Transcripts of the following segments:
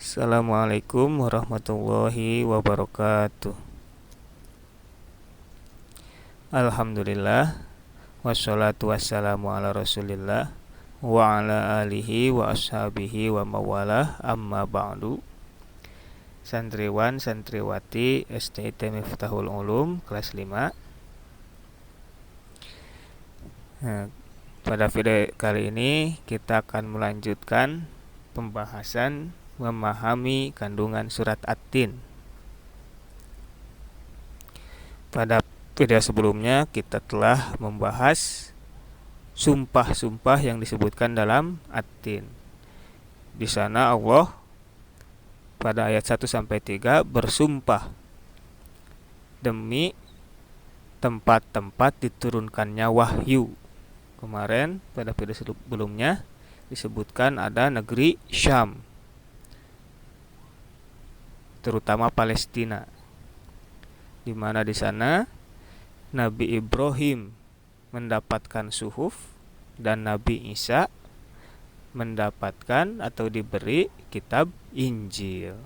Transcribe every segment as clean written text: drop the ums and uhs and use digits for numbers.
Assalamualaikum warahmatullahi wabarakatuh. Alhamdulillah, wassalatu wassalamu ala rasulillah wa ala alihi wa ashabihi wa mawalah, amma ba'du. Santriwan santriwati STT Miftahul Ulum kelas 5. Pada video kali ini kita akan melanjutkan pembahasan memahami kandungan surat At-Tin. Pada video sebelumnya kita telah membahas sumpah-sumpah yang disebutkan dalam At-Tin. Di sana Allah pada ayat 1 sampai 3 bersumpah demi tempat-tempat diturunkannya wahyu. Kemarin pada video sebelumnya disebutkan ada negeri Syam, terutama Palestina, di mana di sana Nabi Ibrahim mendapatkan suhuf dan Nabi Isa mendapatkan atau diberi kitab Injil.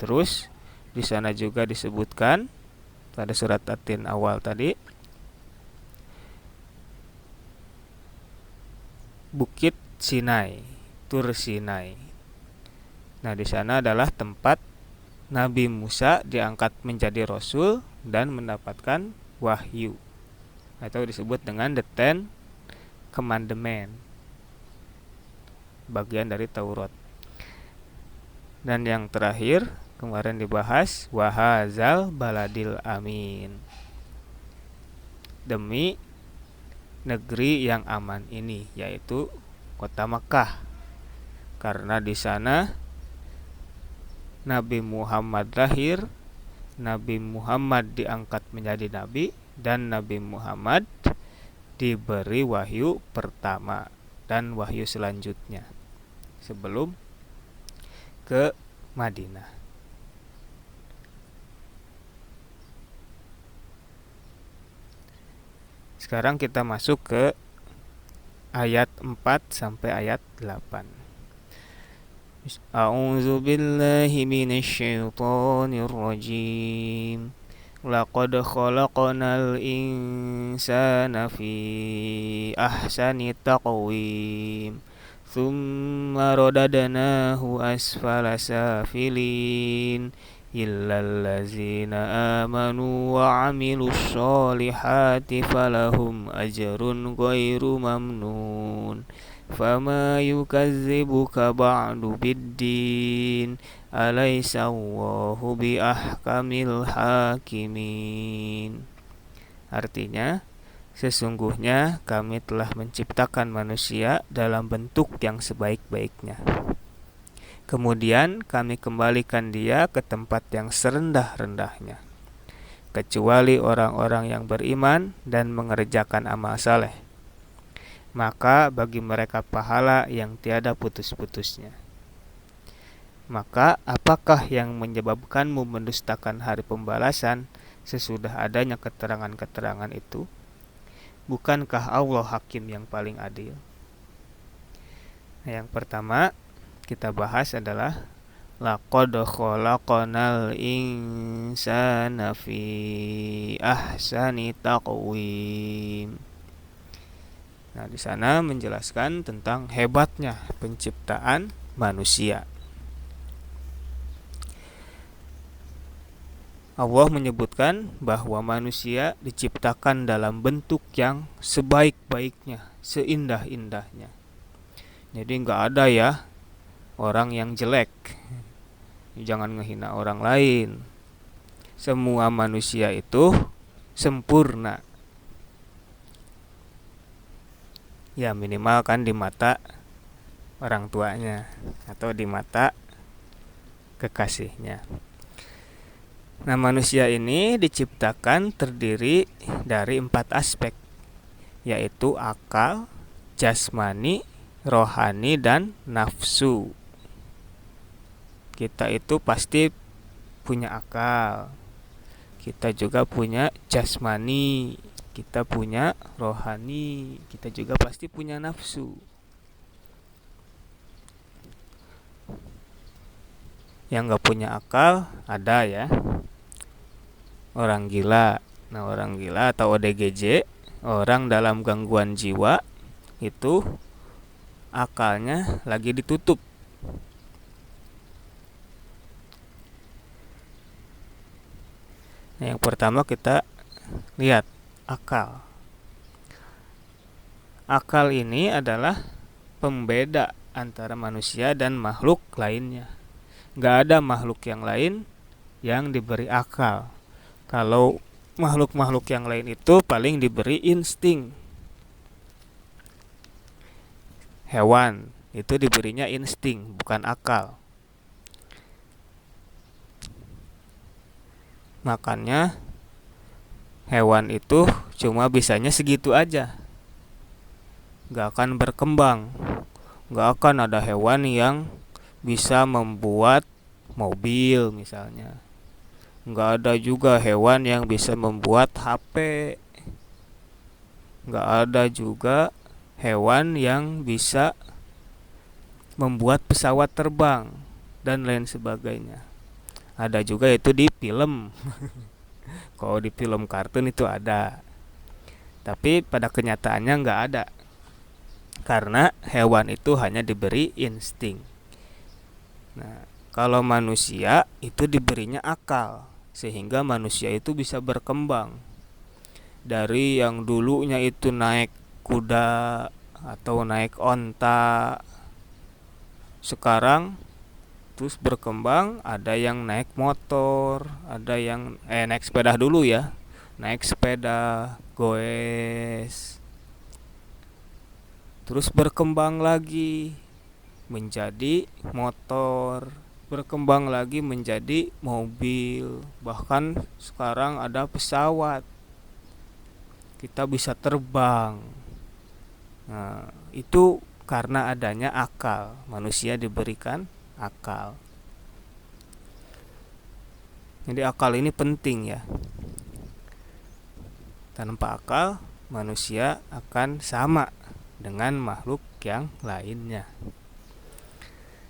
Terus di sana juga disebutkan pada surat At-Tin awal tadi Bukit Sinai, Tur Sinai. Nah, di sana adalah tempat Nabi Musa diangkat menjadi rasul dan mendapatkan wahyu, atau disebut dengan the Ten Commandment, bagian dari Taurat. Dan yang terakhir kemarin dibahas wahazal baladil amin, demi negeri yang aman ini, yaitu kota Makkah, karena di sana Nabi Muhammad lahir, Nabi Muhammad diangkat menjadi nabi, dan Nabi Muhammad diberi wahyu pertama dan wahyu selanjutnya sebelum ke Madinah. Sekarang kita masuk ke ayat 4 sampai ayat 8. A'udzu billahi minasy syaithanir rajim. Laqad khalaqnal insana fi ahsani taqwim. Tsumma radadnahu asfala safilin. Illal ladzina amanu wa 'amilus sholihati falahum ajrun ghairu mamnun. Fama yukazzibuka ba'du biddin. Alaysa Allahu bi ahkamil hakimin. Artinya, sesungguhnya kami telah menciptakan manusia dalam bentuk yang sebaik-baiknya. Kemudian kami kembalikan dia ke tempat yang serendah-rendahnya, kecuali orang-orang yang beriman dan mengerjakan amal saleh. Maka bagi mereka pahala yang tiada putus-putusnya. Maka apakah yang menyebabkanmu mendustakan hari pembalasan sesudah adanya keterangan-keterangan itu? Bukankah Allah hakim yang paling adil? Yang pertama kita bahas adalah laqad khalaqnal insana fi ahsani taqwim. Nah, di sana menjelaskan tentang hebatnya penciptaan manusia. Allah menyebutkan bahwa manusia diciptakan dalam bentuk yang sebaik-baiknya, seindah-indahnya. Jadi enggak ada ya orang yang jelek. Jangan ngehina orang lain. Semua manusia itu sempurna. Ya minimal kan di mata orang tuanya atau di mata kekasihnya. Nah, manusia ini diciptakan terdiri dari 4 aspek, yaitu akal, jasmani, rohani, dan nafsu. Kita itu pasti punya akal, kita juga punya jasmani, kita punya rohani, kita juga pasti punya nafsu. Yang nggak punya akal ada ya, orang gila. Nah, orang gila atau ODGJ, orang dalam gangguan jiwa, itu akalnya lagi ditutup. Nah, yang pertama kita lihat akal. Akal ini adalah pembeda antara manusia dan makhluk lainnya. Nggak ada makhluk yang lain yang diberi akal. Kalau makhluk-makhluk yang lain itu paling diberi insting. Hewan itu diberinya insting, bukan akal. Makanya hewan itu cuma bisanya segitu aja, nggak akan berkembang. Nggak akan ada hewan yang bisa membuat mobil misalnya. Nggak ada juga hewan yang bisa membuat HP. Nggak ada juga hewan yang bisa membuat pesawat terbang dan lain sebagainya. Ada juga itu di film. Kalau di film kartun itu ada. Tapi pada kenyataannya nggak ada. Karena hewan itu hanya diberi insting. Nah, kalau manusia itu diberinya akal, sehingga manusia itu bisa berkembang. Dari yang dulunya itu naik kuda atau naik onta, sekarang terus berkembang, ada yang naik motor, ada yang naik sepeda dulu ya, naik sepeda goes, terus berkembang lagi menjadi motor, berkembang lagi menjadi mobil, bahkan sekarang ada pesawat, kita bisa terbang. Nah, itu karena adanya akal, manusia diberikan akal. Jadi akal ini penting ya. Tanpa akal, manusia akan sama dengan makhluk yang lainnya.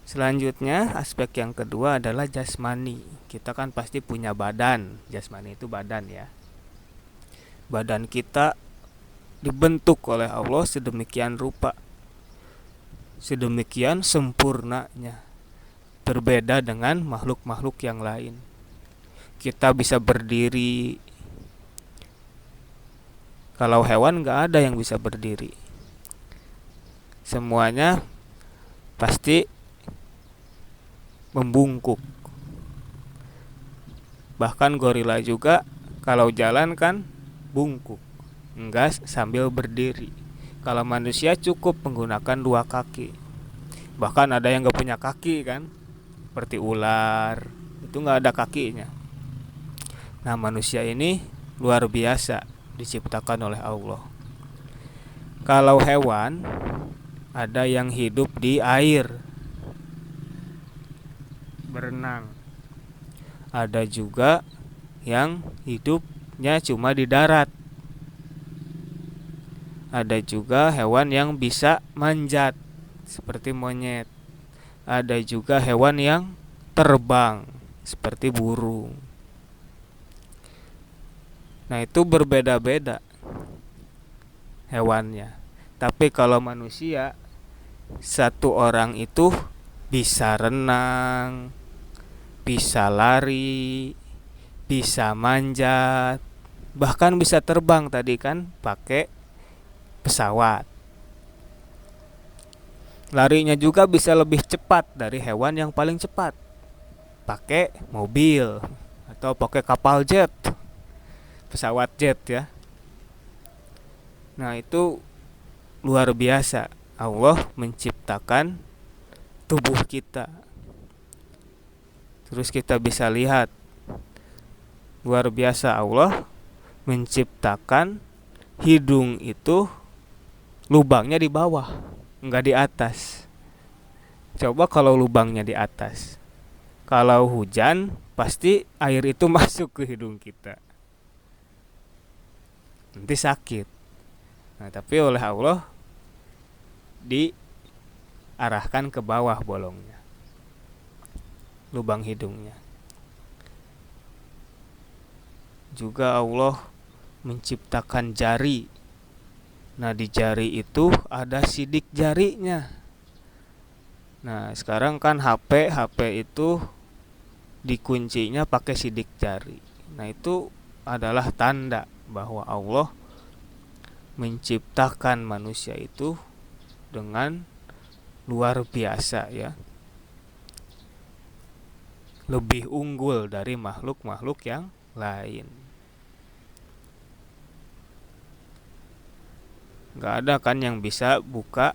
Selanjutnya, aspek yang kedua adalah jasmani. Kita kan pasti punya badan. Jasmani itu badan ya. Badan kita dibentuk oleh Allah sedemikian rupa, sedemikian sempurnanya, berbeda dengan makhluk-makhluk yang lain. Kita bisa berdiri. Kalau hewan nggak ada yang bisa berdiri. Semuanya pasti membungkuk. Bahkan gorila juga kalau jalan kan bungkuk, enggak sambil berdiri. Kalau manusia cukup menggunakan dua kaki. Bahkan ada yang nggak punya kaki kan, seperti ular, itu nggak ada kakinya. Nah, manusia ini luar biasa diciptakan oleh Allah. Kalau hewan, ada yang hidup di air, berenang. Ada juga yang hidupnya cuma di darat. Ada juga hewan yang bisa manjat seperti monyet. Ada juga hewan yang terbang seperti burung. Nah, itu berbeda-beda hewannya. Tapi kalau manusia, satu orang itu bisa renang, bisa lari, bisa manjat, bahkan bisa terbang tadi kan pakai pesawat. Larinya juga bisa lebih cepat dari hewan yang paling cepat, pakai mobil atau pakai kapal jet, pesawat jet ya. Nah, itu luar biasa. Allah menciptakan tubuh kita. Terus kita bisa lihat, luar biasa Allah menciptakan hidung itu lubangnya di bawah, enggak di atas. Coba kalau lubangnya di atas, kalau hujan pasti air itu masuk ke hidung kita, nanti sakit. Nah, tapi oleh Allah diarahkan ke bawah bolongnya. lubang hidungnya. Juga Allah menciptakan jari. Nah, di jari itu ada sidik jarinya. Nah, sekarang kan HP itu dikuncinya pakai sidik jari. Nah, itu adalah tanda bahwa Allah menciptakan manusia itu dengan luar biasa ya. Lebih unggul dari makhluk-makhluk yang lain. Gak ada kan yang bisa buka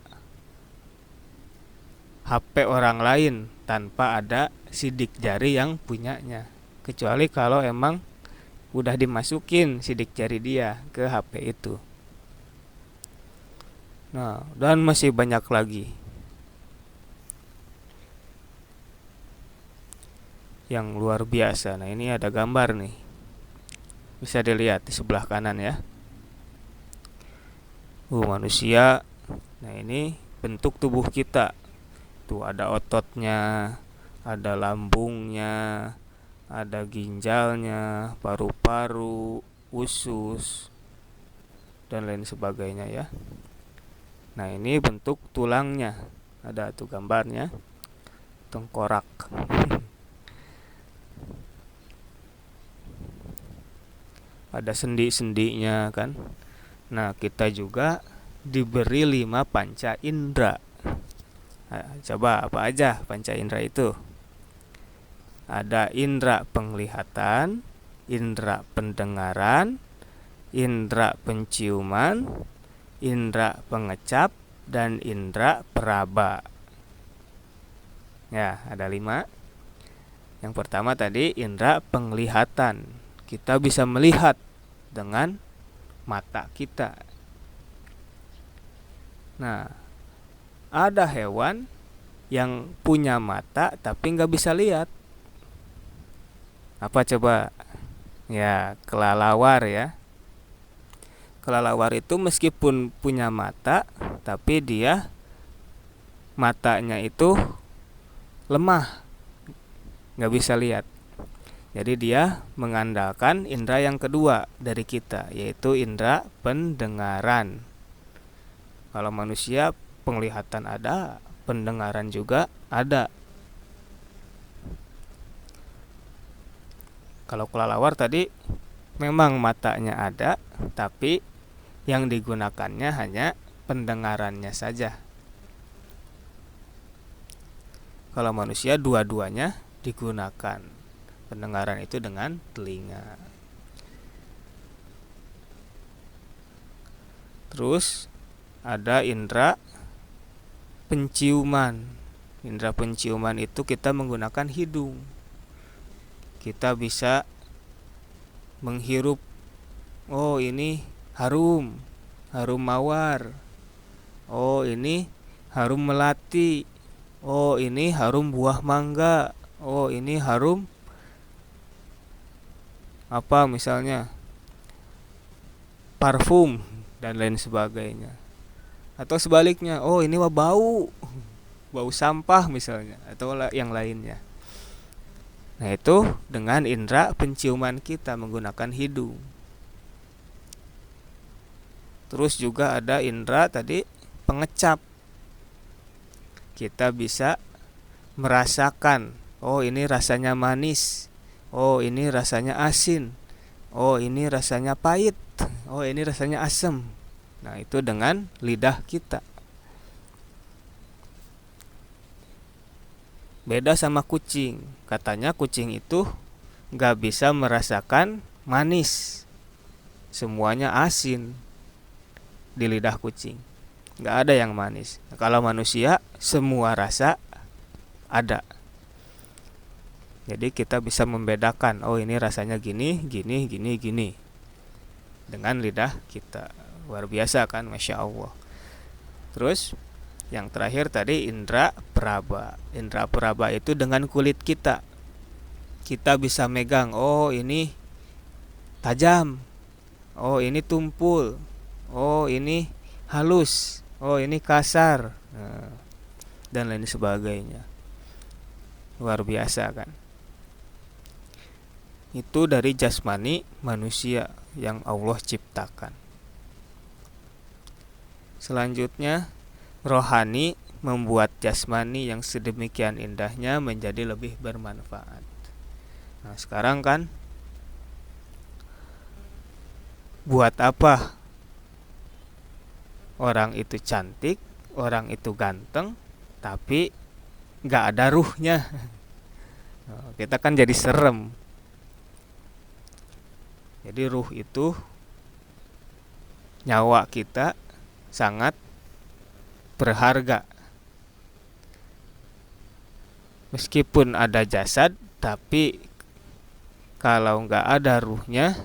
HP orang lain tanpa ada sidik jari yang punyanya. Kecuali kalau emang udah dimasukin sidik jari dia ke HP itu. Nah, dan masih banyak lagi yang luar biasa. Nah, ini ada gambar nih. Bisa dilihat di sebelah kanan ya. Manusia. Nah, ini bentuk tubuh kita. Tuh ada ototnya, ada lambungnya, ada ginjalnya, paru-paru, usus, dan lain sebagainya ya. Nah, ini bentuk tulangnya. Ada tuh gambarnya. Tengkorak. Ada sendi-sendinya kan. Nah, kita juga diberi 5 panca indera. Nah, coba apa aja panca indera itu? Ada indera penglihatan, indera pendengaran, indera penciuman, indera pengecap, dan indera peraba. Ya, ada 5. Yang pertama tadi indera penglihatan. Kita bisa melihat dengan mata kita. Nah, ada hewan yang punya mata tapi nggak bisa lihat. Apa coba? Ya, kelelawar ya. Kelelawar itu meskipun punya mata, tapi dia matanya itu lemah, nggak bisa lihat. Jadi dia mengandalkan indera yang kedua dari kita, yaitu indera pendengaran. Kalau manusia penglihatan ada, pendengaran juga ada. Kalau kelelawar tadi memang matanya ada, tapi yang digunakannya hanya pendengarannya saja. Kalau manusia dua-duanya digunakan. Pendengaran itu dengan telinga. Terus ada indera penciuman. Indera penciuman itu kita menggunakan hidung. Kita bisa menghirup. Oh, ini harum, harum mawar. Oh, ini harum melati. Oh, ini harum buah mangga. Oh, ini harum apa misalnya parfum dan lain sebagainya. Atau sebaliknya, oh ini mah bau sampah misalnya, atau yang lainnya. Nah, itu dengan indera penciuman kita menggunakan hidung. Terus juga ada indera tadi pengecap. Kita bisa merasakan, oh ini rasanya manis. Oh, ini rasanya asin. Oh, ini rasanya pahit. Oh, ini rasanya asam. Nah, itu dengan lidah kita. Beda sama kucing. Katanya kucing itu gak bisa merasakan manis. Semuanya asin di lidah kucing. Gak ada yang manis. Nah, kalau manusia semua rasa ada. Jadi kita bisa membedakan, oh ini rasanya gini, gini, gini, gini. Dengan lidah kita. Luar biasa kan, Masya Allah. Terus yang terakhir tadi indera peraba. Indera peraba itu dengan kulit kita. Kita bisa megang, oh ini tajam. Oh ini tumpul. Oh ini halus. Oh ini kasar. Nah, dan lain sebagainya. Luar biasa kan? Itu dari jasmani manusia yang Allah ciptakan. Selanjutnya, rohani membuat jasmani yang sedemikian indahnya menjadi lebih bermanfaat. Nah, sekarang kan, buat apa orang itu cantik, orang itu ganteng, tapi nggak ada ruhnya? Kita kan jadi serem. Jadi ruh itu, nyawa kita sangat berharga. Meskipun ada jasad, tapi kalau nggak ada ruhnya,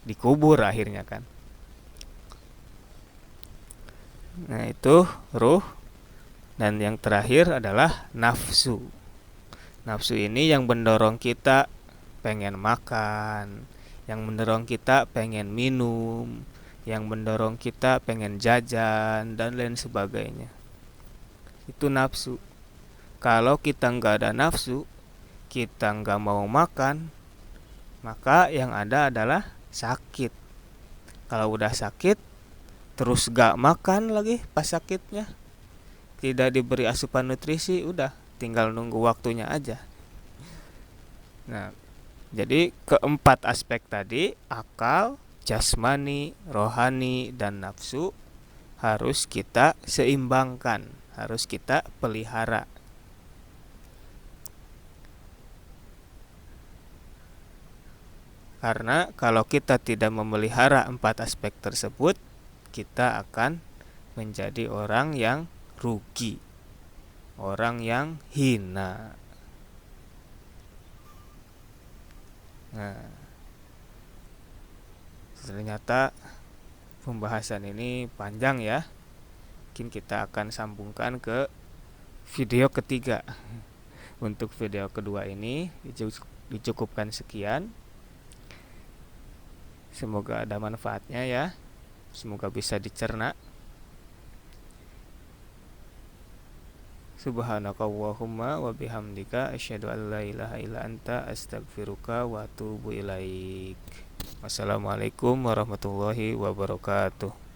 dikubur akhirnya kan. Nah, itu ruh. Dan yang terakhir adalah nafsu. Nafsu ini yang mendorong kita pengen makan, yang mendorong kita pengen minum, yang mendorong kita pengen jajan, dan lain sebagainya. Itu nafsu. Kalau kita nggak ada nafsu, kita nggak mau makan, maka yang ada adalah sakit. Kalau udah sakit, terus nggak makan lagi pas sakitnya, tidak diberi asupan nutrisi, udah tinggal nunggu waktunya aja. Nah, jadi keempat aspek tadi, akal, jasmani, rohani, dan nafsu, harus kita seimbangkan, harus kita pelihara. Karena kalau kita tidak memelihara empat aspek tersebut, kita akan menjadi orang yang rugi, orang yang hina. Nah, ternyata pembahasan ini panjang ya. Mungkin kita akan sambungkan ke video ketiga. Untuk video kedua ini dicukupkan sekian. Semoga ada manfaatnya ya. Semoga bisa dicerna. Subhanakallahumma wa bihamdika asyhadu an la ilaha illa anta astaghfiruka wa atubu ilaik. Wassalamualaikum warahmatullahi wabarakatuh.